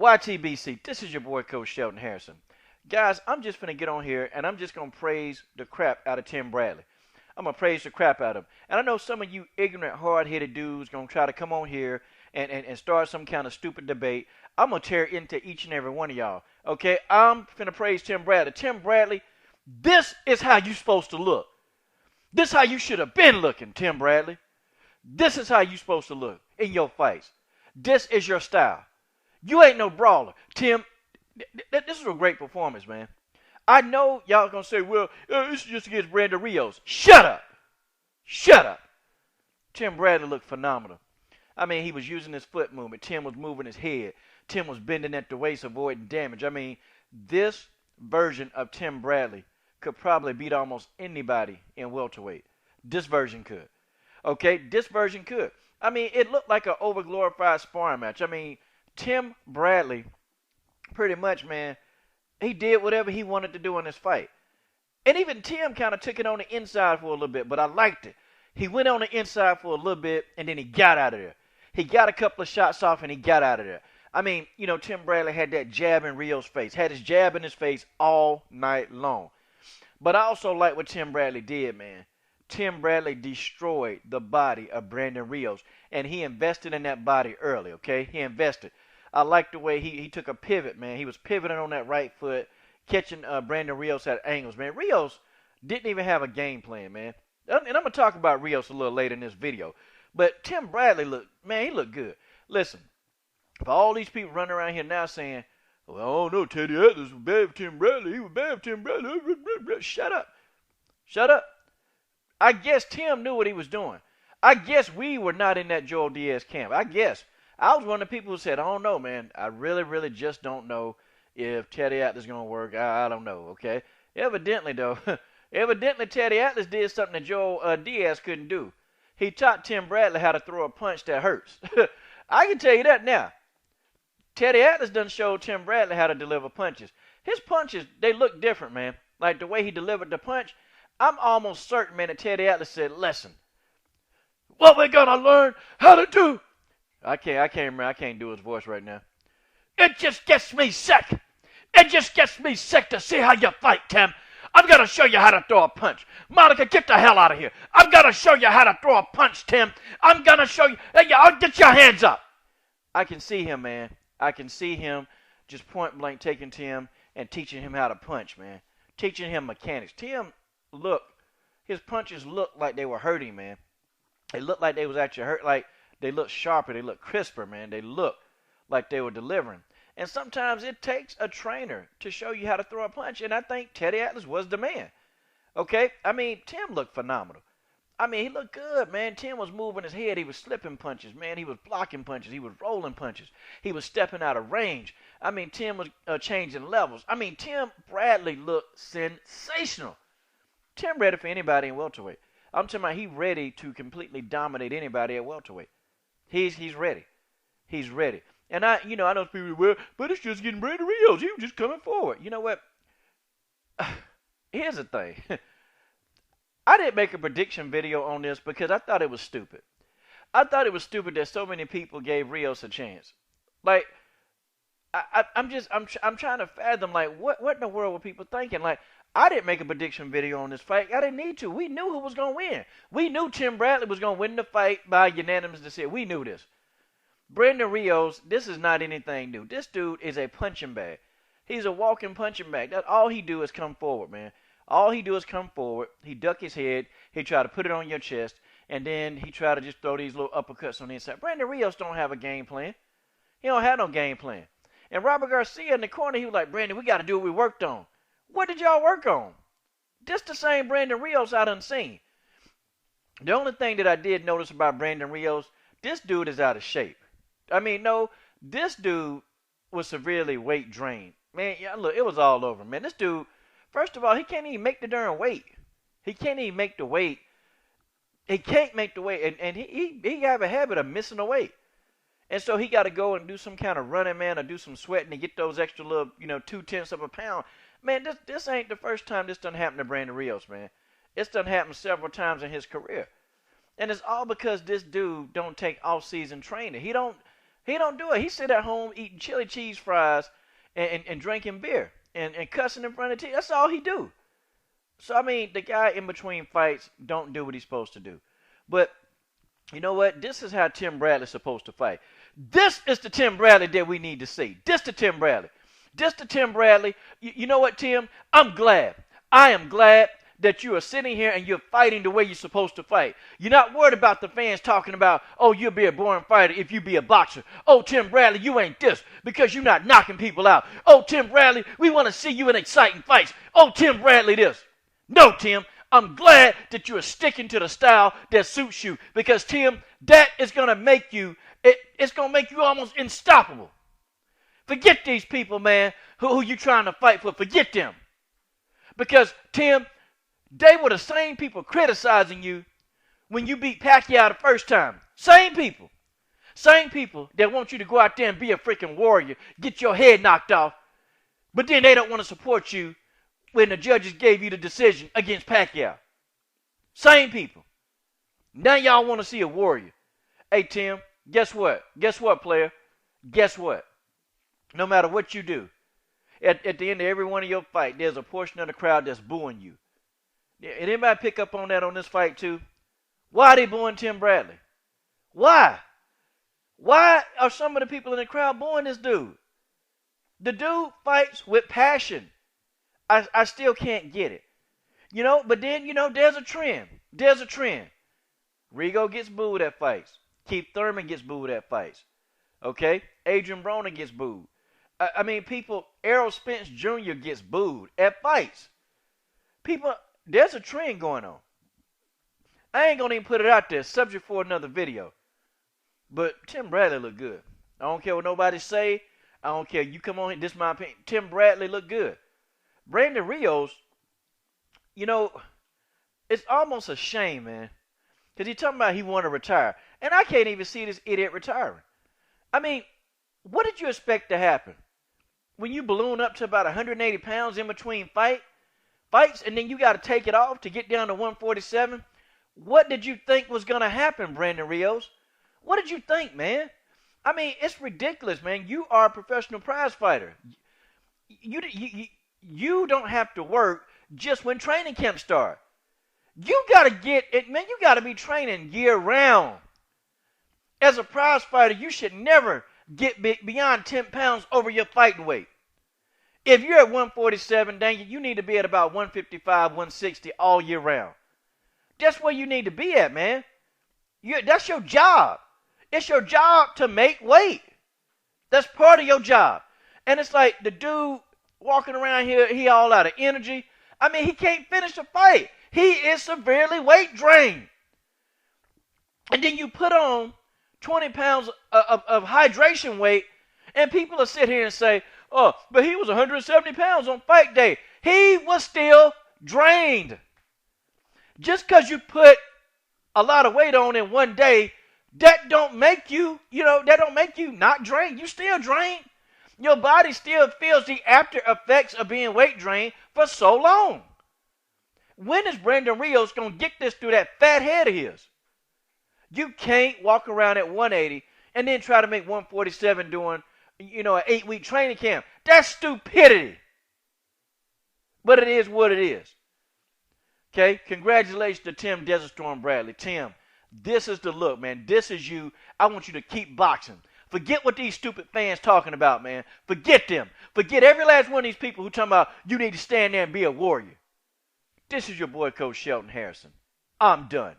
YTBC, this is your boy Coach Shelton Harrison. Guys, I'm just going to get on here and I'm just going to praise the crap out of Tim Bradley. I'm going to praise the crap out of him. And I know some of you ignorant, hard-headed dudes going to try to come on here and start some kind of stupid debate. I'm going to tear into each and every one of y'all. Okay? I'm going to praise Tim Bradley. Tim Bradley, this is how you supposed to look. This is how you should have been looking, Tim Bradley. This is how you supposed to look in your fights. This is your style. You ain't no brawler. Tim, this is a great performance, man. I know y'all going to say, well, this is just against Bradley Rios. Shut up. Shut up. Tim Bradley looked phenomenal. I mean, he was using his foot movement. Tim was moving his head. Tim was bending at the waist, avoiding damage. I mean, this version of Tim Bradley could probably beat almost anybody in welterweight. This version could. Okay, this version could. I mean, it looked like an overglorified sparring match. I mean, Tim Bradley, pretty much, man, he did whatever he wanted to do in this fight. And even Tim kind of took it on the inside for a little bit, but I liked it. He went on the inside for a little bit, and then he got out of there. He got a couple of shots off, and he got out of there. I mean, you know, Tim Bradley had that jab in Rios' face, had his jab in his face all night long. But I also like what Tim Bradley did, man. Tim Bradley destroyed the body of Brandon Rios, and he invested in that body early, okay? He invested. I like the way he took a pivot, man. He was pivoting on that right foot, catching Brandon Rios at angles, man. Rios didn't even have a game plan, man. And I'm going to talk about Rios a little later in this video. But Tim Bradley, he looked good. Listen, for all these people running around here now saying, well, I don't know, Teddy Atlas was bad for Tim Bradley. He was bad for Tim Bradley. Shut up. Shut up. I guess Tim knew what he was doing. I guess we were not in that Joel Diaz camp. I guess. I was one of the people who said, I don't know, man. I really, really just don't know if Teddy Atlas is going to work. I don't know, okay? Evidently, though, Teddy Atlas did something that Joel Diaz couldn't do. He taught Tim Bradley how to throw a punch that hurts. I can tell you that now. Teddy Atlas done showed Tim Bradley how to deliver punches. His punches, they look different, man. Like the way he delivered the punch, I'm almost certain, man, that Teddy Atlas said, listen, what we're going to learn how to do. I can't remember. I can't do his voice right now. It just gets me sick. It just gets me sick to see how you fight, Tim. I'm going to show you how to throw a punch. Monica, get the hell out of here. I'm going to show you how to throw a punch, Tim. I'm going to show you. Hey, get your hands up. I can see him, man. I can see him just point blank taking Tim and teaching him how to punch, man. Teaching him mechanics. Tim, look, his punches looked like they were hurting, man. They looked like they was actually hurt. Like, they look sharper, they look crisper, man. They look like they were delivering. And sometimes it takes a trainer to show you how to throw a punch, and I think Teddy Atlas was the man. Okay? I mean, Tim looked phenomenal. I mean, he looked good, man. Tim was moving his head. He was slipping punches, man. He was blocking punches. He was rolling punches. He was stepping out of range. I mean, Tim was changing levels. I mean, Tim Bradley looked sensational. Tim ready for anybody in welterweight. I'm talking about he ready to completely dominate anybody at welterweight. He's ready. He's ready. And I know people, well, but it's just getting Brandon Rios. He was just coming forward. You know what? Here's the thing. I didn't make a prediction video on this because I thought it was stupid. I thought it was stupid that so many people gave Rios a chance. Like, I'm trying to fathom, like, what in the world were people thinking? Like, I didn't make a prediction video on this fight. I didn't need to. We knew who was going to win. We knew Tim Bradley was going to win the fight by unanimous decision. We knew this. Brandon Rios, this is not anything new. This dude is a punching bag. He's a walking punching bag. That's all he do is come forward, man. All he do is come forward. He duck his head. He try to put it on your chest. And then he try to just throw these little uppercuts on the inside. Brandon Rios don't have a game plan. He don't have no game plan. And Robert Garcia in the corner, he was like, Brandon, we got to do what we worked on. What did y'all work on? This the same Brandon Rios I done seen. The only thing that I did notice about Brandon Rios, this dude is out of shape. I mean, no, this dude was severely weight drained. Man, yeah, look, it was all over, man. This dude, first of all, he can't even make the darn weight. He can't even make the weight. He can't make the weight, and he have a habit of missing the weight. And so he got to go and do some kind of running, man, or do some sweating to get those extra little, 0.2 of a pound. Man, this ain't the first time this done happened to Brandon Rios, man. It's done happened several times in his career. And it's all because this dude don't take off-season training. He don't He don't do it. He sit at home eating chili cheese fries and drinking beer and cussing in front of the TV. That's all he do. So I mean, the guy in between fights don't do what he's supposed to do. But you know what? This is how Tim Bradley's supposed to fight. This is the Tim Bradley that we need to see. This the Tim Bradley. This the Tim Bradley. You know what, Tim? I'm glad. I am glad that you are sitting here and you're fighting the way you're supposed to fight. You're not worried about the fans talking about, oh, you'll be a boring fighter if you be a boxer. Oh, Tim Bradley, you ain't this because you're not knocking people out. Oh, Tim Bradley, we want to see you in exciting fights. Oh, Tim Bradley, this. No, Tim, I'm glad that you are sticking to the style that suits you because, Tim, that is going to make you, it's going to make you almost unstoppable. Forget these people, man, who you trying to fight for. Forget them. Because, Tim, they were the same people criticizing you when you beat Pacquiao the first time. Same people. Same people that want you to go out there and be a freaking warrior, get your head knocked off, but then they don't want to support you when the judges gave you the decision against Pacquiao. Same people. Now y'all want to see a warrior. Hey, Tim, guess what? Guess what, player? Guess what? No matter what you do, at the end of every one of your fight, there's a portion of the crowd that's booing you. Did anybody pick up on that on this fight too? Why are they booing Tim Bradley? Why? Why are some of the people in the crowd booing this dude? The dude fights with passion. I still can't get it. But then, there's a trend. There's a trend. Rigo gets booed at fights. Keith Thurman gets booed at fights. Okay? Adrian Broner gets booed. Errol Spence Jr. gets booed at fights. There's a trend going on. I ain't going to even put it out there. Subject for another video. But Tim Bradley look good. I don't care what nobody say. I don't care. You come on here. This is my opinion. Tim Bradley look good. Bradley Rios, it's almost a shame, man. Because he's talking about he want to retire. And I can't even see this idiot retiring. What did you expect to happen? When you balloon up to about 180 pounds in between fights, and then you got to take it off to get down to 147? What did you think was going to happen, Brandon Rios? What did you think, man? It's ridiculous, man. You are a professional prize fighter. You don't have to work just when training camp starts. You got to get it, man. You got to be training year round. As a prize fighter, you should never get beyond 10 pounds over your fighting weight. If you're at 147, dang it, you need to be at about 155, 160 all year round. That's where you need to be at, man. That's your job. It's your job to make weight. That's part of your job. And it's like the dude walking around here, he all out of energy. He can't finish a fight. He is severely weight drained. And then you put on 20 pounds of hydration weight, and people will sit here and say, oh, but he was 170 pounds on fight day. He was still drained. Just because you put a lot of weight on in one day, that don't make you, that don't make you not drained. You still drained. Your body still feels the after effects of being weight drained for so long. When is Brandon Rios going to get this through that fat head of his? You can't walk around at 180 and then try to make 147 doing, an 8-week training camp. That's stupidity. But it is what it is. Okay? Congratulations to Tim Desert Storm Bradley. Tim, this is the look, man. This is you. I want you to keep boxing. Forget what these stupid fans talking about, man. Forget them. Forget every last one of these people who talking about you need to stand there and be a warrior. This is your boy, Coach Shelton Harrison. I'm done.